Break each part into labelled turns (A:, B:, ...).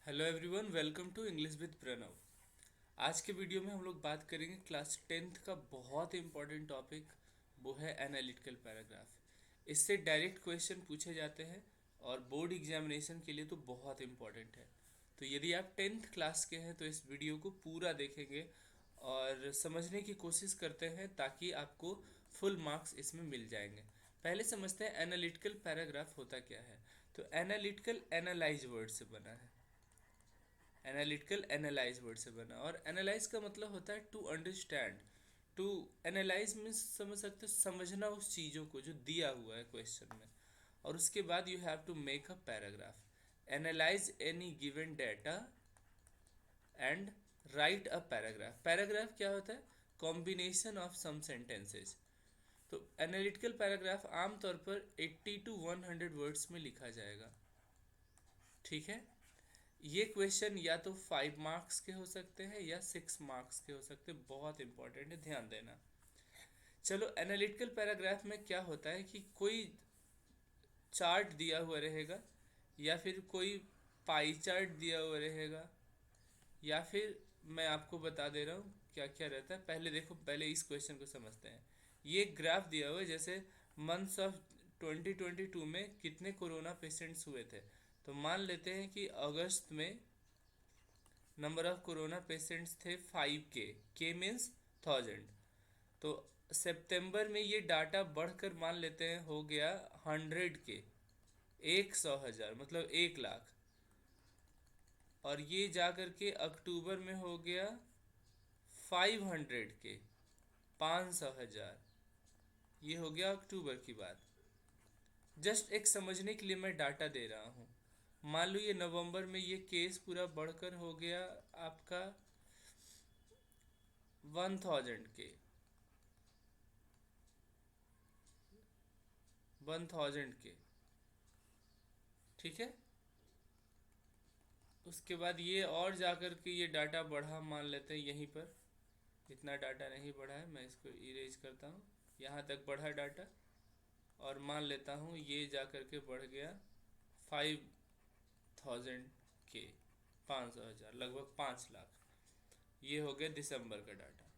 A: Hello everyone, welcome to English with Pranav. आज के video में हम लोग बात करेंगे क्लास टेंथ का बहुत इंपॉर्टेंट टॉपिक, वो है एनालिटिकल पैराग्राफ। इससे डायरेक्ट क्वेश्चन पूछे जाते हैं और बोर्ड एग्जामिनेशन के लिए तो बहुत इंपॉर्टेंट है। तो यदि आप टेंथ क्लास के हैं तो इस वीडियो को पूरा देखेंगे और समझने की कोशिश करते हैं ताकि आपको फुल मार्क्स इसमें मिल जाएंगे। पहले समझते हैं एनालिटिकल पैराग्राफ होता क्या है। तो एनालिटिकल एनालाइज वर्ड से बना है। एनालिटिकल एनालाइज वर्ड से बना, और एनालाइज का मतलब होता है to understand. To analyse means समझ सकते हो, समझना उस चीज़ों को जो दिया हुआ है क्वेश्चन में। और उसके बाद you have to make a paragraph, analyse any given data and write a paragraph. Paragraph क्या होता है? Combination of some sentences. तो एनालिटिकल पैराग्राफ आमतौर पर 80 टू 100 वर्ड्स में लिखा जाएगा। ठीक है। ये क्वेश्चन या तो 5 मार्क्स के हो सकते हैं या 6 मार्क्स के हो सकते हैं। बहुत इंपॉर्टेंट है, ध्यान देना। चलो, एनालिटिकल पैराग्राफ में क्या होता है कि कोई चार्ट दिया हुआ रहेगा, या फिर कोई पाई चार्ट दिया हुआ रहेगा, या फिर मैं आपको बता दे रहा हूँ क्या क्या रहता है। पहले देखो, पहले इस क्वेश्चन को समझते हैं। ये ग्राफ दिया हुआ है, जैसे मंथ्स ऑफ 2022 में कितने कोरोना पेशेंट्स हुए थे। तो मान लेते हैं कि अगस्त में नंबर ऑफ कोरोना पेशेंट्स थे 5K। के मीन्स 1000। तो सितंबर में ये डाटा बढ़कर मान लेते हैं हो गया 100K, 100,000 मतलब 1 लाख। और ये जा कर के अक्टूबर में हो गया 500K, 500,000। ये हो गया अक्टूबर की बात। जस्ट एक समझने के लिए मैं डाटा दे रहा हूँ। मान लो ये नवंबर में ये केस पूरा बढ़कर हो गया आपका 1000K, 1000K। ठीक है। उसके बाद ये और जाकर के ये डाटा बढ़ा, मान लेते हैं यहीं पर। इतना डाटा नहीं बढ़ा है, मैं इसको इरेज करता हूँ। यहाँ तक बढ़ा डाटा, और मान लेता हूँ ये जाकर के बढ़ गया 5000K, 500,000, लगभग 5 लाख। ये हो गया दिसंबर का डाटा।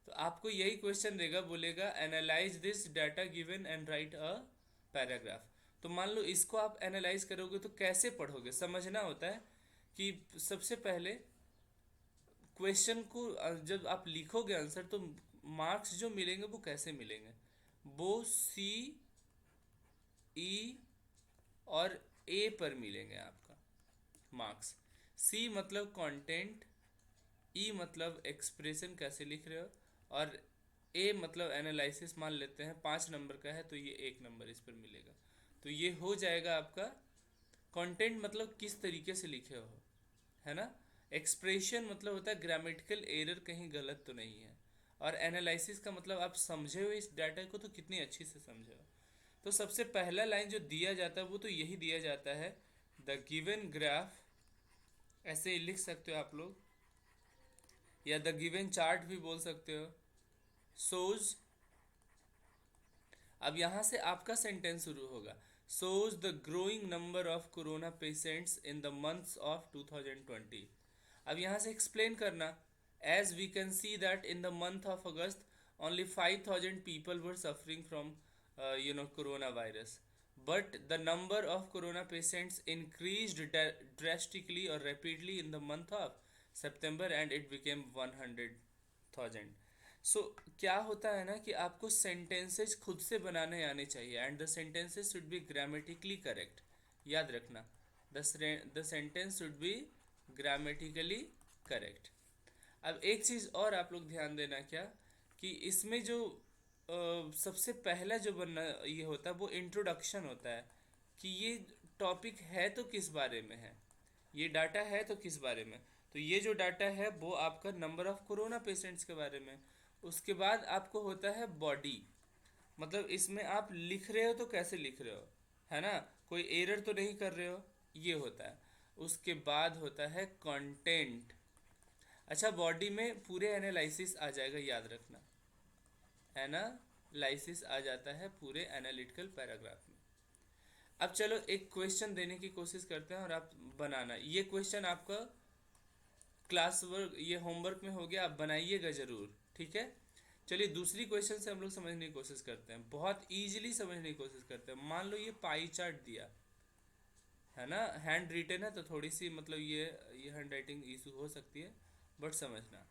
A: तो आपको यही क्वेश्चन देगा, बोलेगा analyse this data given and write a paragraph. तो मान लो इसको आप एनालाइज करोगे तो कैसे पढ़ोगे, समझना होता है कि सबसे पहले क्वेश्चन को जब आप लिखोगे आंसर, तो मार्क्स जो मिलेंगे वो कैसे मिलेंगे? वो सी, ई और ए पर मिलेंगे आपका मार्क्स। सी मतलब कंटेंट, ई मतलब एक्सप्रेशन कैसे लिख रहे हो, और ए मतलब एनालिसिस। मान लेते हैं 5 नंबर का है तो ये 1 नंबर इस पर मिलेगा। तो ये हो जाएगा आपका कंटेंट, मतलब किस तरीके से लिखे हो, है ना। एक्सप्रेशन मतलब होता है ग्रामेटिकल एरर कहीं गलत तो नहीं है। और एनालिसिस का मतलब आप समझे हो इस डाटा को तो कितनी अच्छी से समझे हो। तो सबसे पहला लाइन जो दिया जाता है वो तो यही दिया जाता है, द गिवन ग्राफ। ऐसे ही लिख सकते हो आप लोग, या द गिवन चार्ट भी बोल सकते हो। सोज, अब यहां से आपका सेंटेंस शुरू होगा। Shows the growing number of corona patients in the months of 2020। अब यहाँ से एक्सप्लेन करना, as we can see that in the month of August only 5,000 people were suffering from corona virus, but the number of corona patients increased drastically और rapidly in the month of September and it became 100,000। सो क्या होता है ना कि आपको sentences खुद से बनाने आने चाहिए, and the sentences should be grammatically correct. याद रखना, the sentence should be grammatically correct. अब एक चीज़ और आप लोग ध्यान देना, क्या कि इसमें जो सबसे पहला जो बनना ये होता है वो इंट्रोडक्शन होता है, कि ये टॉपिक है तो किस बारे में है, ये डाटा है तो किस बारे में। तो ये जो डाटा है वो आपका नंबर ऑफ कोरोना पेशेंट्स के बारे में। उसके बाद आपको होता है बॉडी, मतलब इसमें आप लिख रहे हो तो कैसे लिख रहे हो, है ना, कोई एरर तो नहीं कर रहे हो, ये होता है। उसके बाद होता है कंटेंट। अच्छा, बॉडी में पूरे एनालिसिस आ जाएगा, याद रखना। एनालिसिस आ जाता है पूरे एनालिटिकल पैराग्राफ में। अब चलो एक क्वेश्चन देने की कोशिश करते हैं और आप बनाना। ये क्वेश्चन आपका क्लास वर्क, ये होमवर्क में हो गया, आप बनाइएगा जरूर, ठीक है। चलिए दूसरी क्वेश्चन से हम लोग समझने की कोशिश करते हैं, बहुत इजीली समझने की कोशिश करते हैं। मान लो ये पाई चार्ट दिया है ना, हैंड रिटन है तो थोड़ी सी मतलब ये हैंड राइटिंग इशू हो सकती है, बट समझना।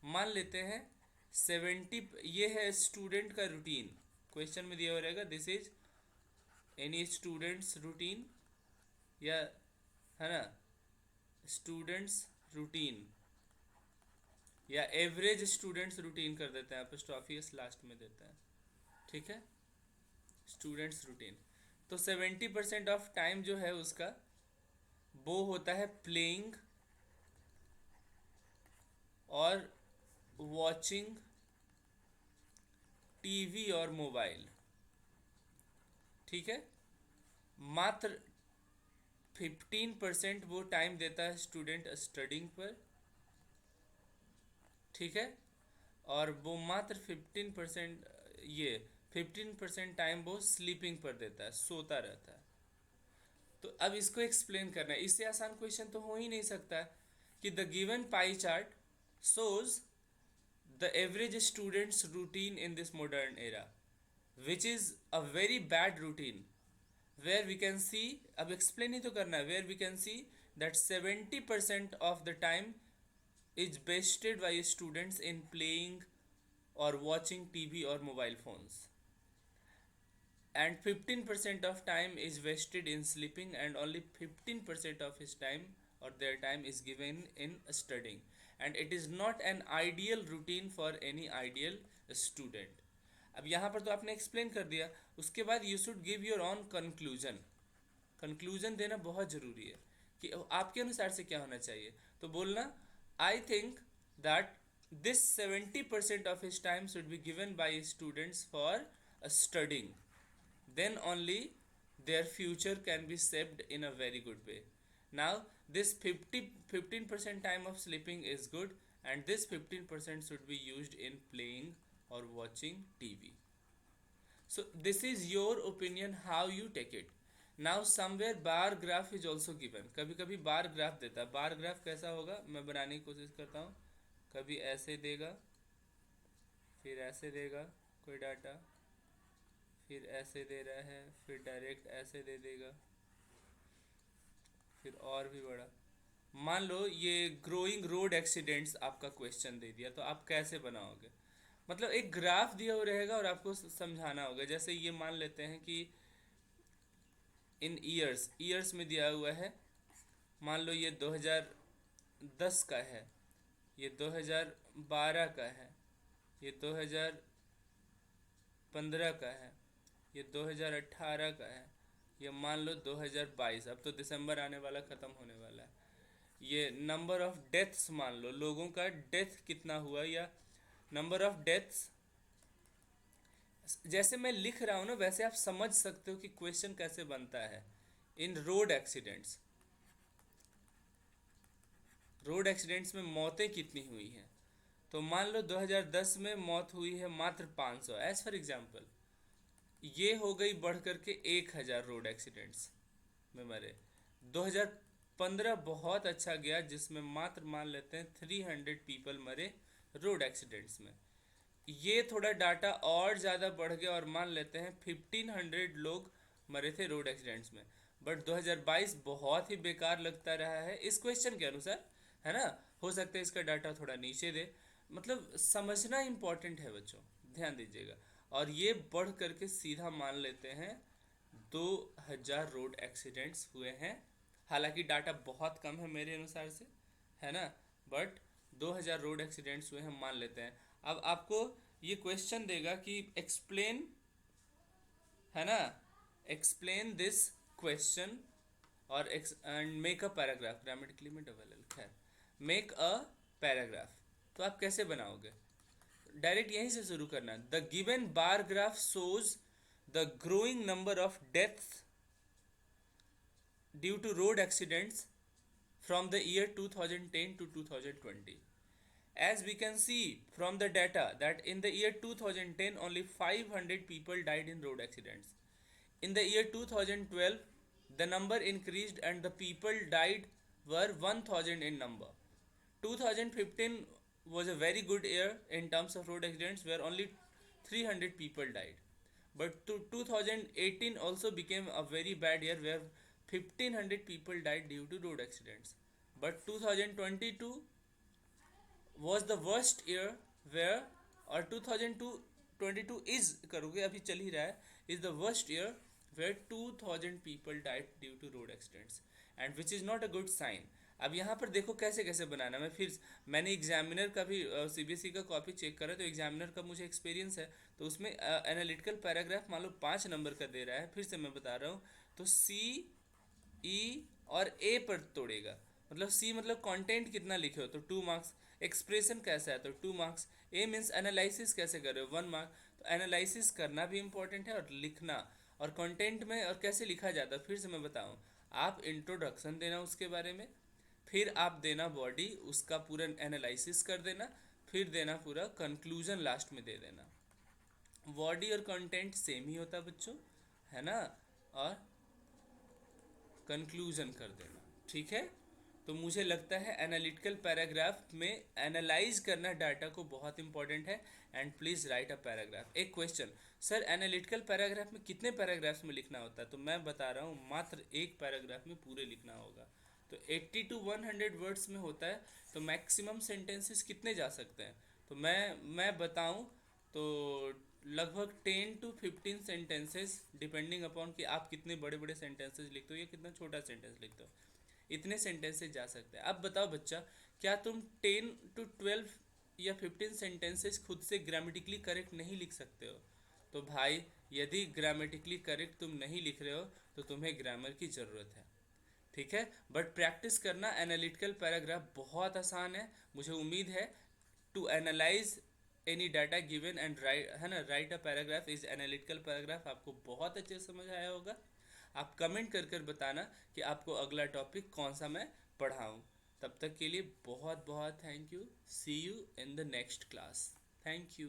A: मान लेते हैं 70, ये है स्टूडेंट का रूटीन, क्वेश्चन में दिया हुआ रहेगा this is any students routine, या है ना स्टूडेंट्स रूटीन, या एवरेज स्टूडेंट्स रूटीन कर देते हैं, एपोस्ट्रोफी लास्ट में देते हैं, ठीक है। स्टूडेंट्स रूटीन, तो 70% ऑफ टाइम जो है उसका वो होता है प्लेइंग और वॉचिंग टीवी और मोबाइल, ठीक है। मात्र 15% वो टाइम देता है स्टूडेंट स्टडिंग पर, ठीक है। और वो मात्र 15%, ये 15% टाइम वो स्लीपिंग पर देता है, सोता रहता है। तो अब इसको एक्सप्लेन करना है, इससे आसान क्वेश्चन तो हो ही नहीं सकता कि the given pie chart shows the average student's routine in this modern era, which is a very bad routine, where we can see, अब explain ही तो करना है, where we can see that 70% of the time is wasted by students in playing or watching TV or mobile phones, and 15% of time is wasted in sleeping, and only 15% of his time or their time is given in studying, and it is not an ideal routine for any ideal student. अब यहाँ पर तो आपने explain कर दिया, उसके बाद you should give your on conclusion. Conclusion देना बहुत ज़रूरी है कि आपके अनुसार से क्या होना चाहिए। तो बोलना I think that this 70% of his time should be given by students for studying, then only their future can be shaped in a very good way. Now this 15% time of sleeping is good, and this 15% should be used in playing or watching TV. So this is your opinion, how you take it. Now somewhere bar graph is also given, कभी कभी bar graph देता है। Bar graph कैसा होगा मैं बनाने की कोशिश करता हूँ, कभी ऐसे देगा, फिर ऐसे देगा कोई डाटा, फिर ऐसे दे रहा है, फिर डायरेक्ट ऐसे दे देगा, फिर और भी बड़ा। मान लो ये ग्रोइंग रोड एक्सीडेंट्स आपका क्वेश्चन दे दिया, तो आप कैसे बनाओगे। मतलब एक ग्राफ दिया हुआ रहेगा और आपको समझाना होगा। जैसे ये मान लेते हैं कि इन ईयर्स, ईयर्स में दिया हुआ है, मान लो ये 2010 का है, ये 2012 का है, ये 2015 का है, ये 2018 का है, ये मान लो 2022, अब तो दिसंबर आने वाला, ख़त्म होने वाला है। ये नंबर ऑफ डेथ्स मान लो, लोगों का डेथ कितना हुआ, या नंबर ऑफ डेथ्स। जैसे मैं लिख रहा हूँ ना, वैसे आप समझ सकते हो कि क्वेश्चन कैसे बनता है। इन रोड एक्सीडेंट्स, रोड एक्सीडेंट्स में मौतें कितनी हुई हैं, तो मान लो 2010 में मौत हुई है मात्र 500, एज फॉर एग्जाम्पल। ये हो गई बढ़ करके 1000 रोड एक्सीडेंट्स में मरे। 2015 बहुत अच्छा गया जिसमें मात्र मान लेते हैं 300 पीपल मरे रोड एक्सीडेंट्स में। ये थोड़ा डाटा और ज़्यादा बढ़ गया और मान लेते हैं 1500 लोग मरे थे रोड एक्सीडेंट्स में। बट 2022 बहुत ही बेकार लगता रहा है इस क्वेश्चन के अनुसार, है ना। हो सकता है इसका डाटा थोड़ा नीचे दे। मतलब समझना इम्पॉर्टेंट है बच्चों, ध्यान दीजिएगा। और ये बढ़ करके सीधा मान लेते हैं 2000 रोड एक्सीडेंट्स हुए हैं। हालांकि डाटा बहुत कम है मेरे अनुसार से, है ना, बट 2000 रोड एक्सीडेंट्स हुए हैं मान लेते हैं। अब आपको ये क्वेश्चन देगा कि एक्सप्लेन, है ना, एक्सप्लेन दिस क्वेश्चन और and make a paragraph, grammatically में डबल एल, खैर, मेक अ पैराग्राफ। तो आप कैसे बनाओगे, डायरेक्ट यहीं से शुरू करना। The given bar graph shows the growing number of deaths due to road accidents from the year 2010 to 2020. As we can see from the data that in the year 2010 only 500 people died in road accidents. In the year 2012, the number increased and the people died were 1000 in number. 2015 was a very good year in terms of road accidents where only 300 people died. But 2018 also became a very bad year where 1500 people died due to road accidents. But 2022 was the worst year where, or 2022 is करोगे अभी चल ही रहा है, is the worst year where 2000 people died due to road accidents and which is not a good sign. अब यहाँ पर देखो कैसे कैसे बनाना, मैंने एग्जामिनर का भी सीबीएसई का कॉपी चेक करा तो एग्जामिनर का मुझे एक्सपीरियंस है, तो उसमें एनालिटिकल पैराग्राफ मान लो 5 नंबर का दे रहा है, फिर से मैं बता रहा हूँ, तो सी ई और ए पर तोड़ेगा, मतलब सी मतलब कंटेंट कितना लिखे हो तो 2 मार्क्स, एक्सप्रेशन कैसा है तो 2 मार्क्स, ए मीन्स एनालिसिस कैसे कर रहे हो 1 मार्क। तो एनालिसिस करना भी इम्पोर्टेंट है और लिखना, और कंटेंट में और कैसे लिखा जाता है फिर से मैं बताऊँ, आप इंट्रोडक्शन देना उसके बारे में, फिर आप देना बॉडी, उसका पूरा एनालिसिस कर देना, फिर देना पूरा कंक्लूजन लास्ट में दे देना। बॉडी और कंटेंट सेम ही होता है बच्चों, है ना, और कंक्लूजन कर देना, ठीक है। तो मुझे लगता है एनालिटिकल पैराग्राफ में एनालाइज करना डाटा को बहुत इंपॉर्टेंट है। And please write a paragraph. एक क्वेश्चन, सर एनालिटिकल पैराग्राफ में कितने पैराग्राफ्स में लिखना होता है, तो मैं बता रहा हूँ मात्र एक पैराग्राफ में पूरे लिखना होगा। तो 80 to 100 वर्ड्स में होता है, तो मैक्सिमम सेंटेंसेस कितने जा सकते हैं, तो मैं बताऊं तो लगभग 10 to 15 सेंटेंसेस, डिपेंडिंग अपॉन कि आप कितने बड़े बड़े सेंटेंसेस लिखते हो या कितना छोटा सेंटेंस लिखते हो, इतने सेंटेंसेस जा सकते हैं। अब बताओ बच्चा, क्या तुम 10 to 12 या 15 सेंटेंसेस खुद से ग्रामेटिकली करेक्ट नहीं लिख सकते हो? तो भाई यदि ग्रामेटिकली करेक्ट तुम नहीं लिख रहे हो तो तुम्हें ग्रामर की ज़रूरत है, ठीक है। बट प्रैक्टिस करना, एनालिटिकल पैराग्राफ बहुत आसान है, मुझे उम्मीद है। To analyse any data given and write, है ना, write a paragraph is analytical paragraph, आपको बहुत अच्छे से समझ आया होगा। आप कमेंट कर कर बताना कि आपको अगला टॉपिक कौन सा मैं पढ़ाऊँ। तब तक के लिए बहुत बहुत thank you. See you in the next class. Thank you.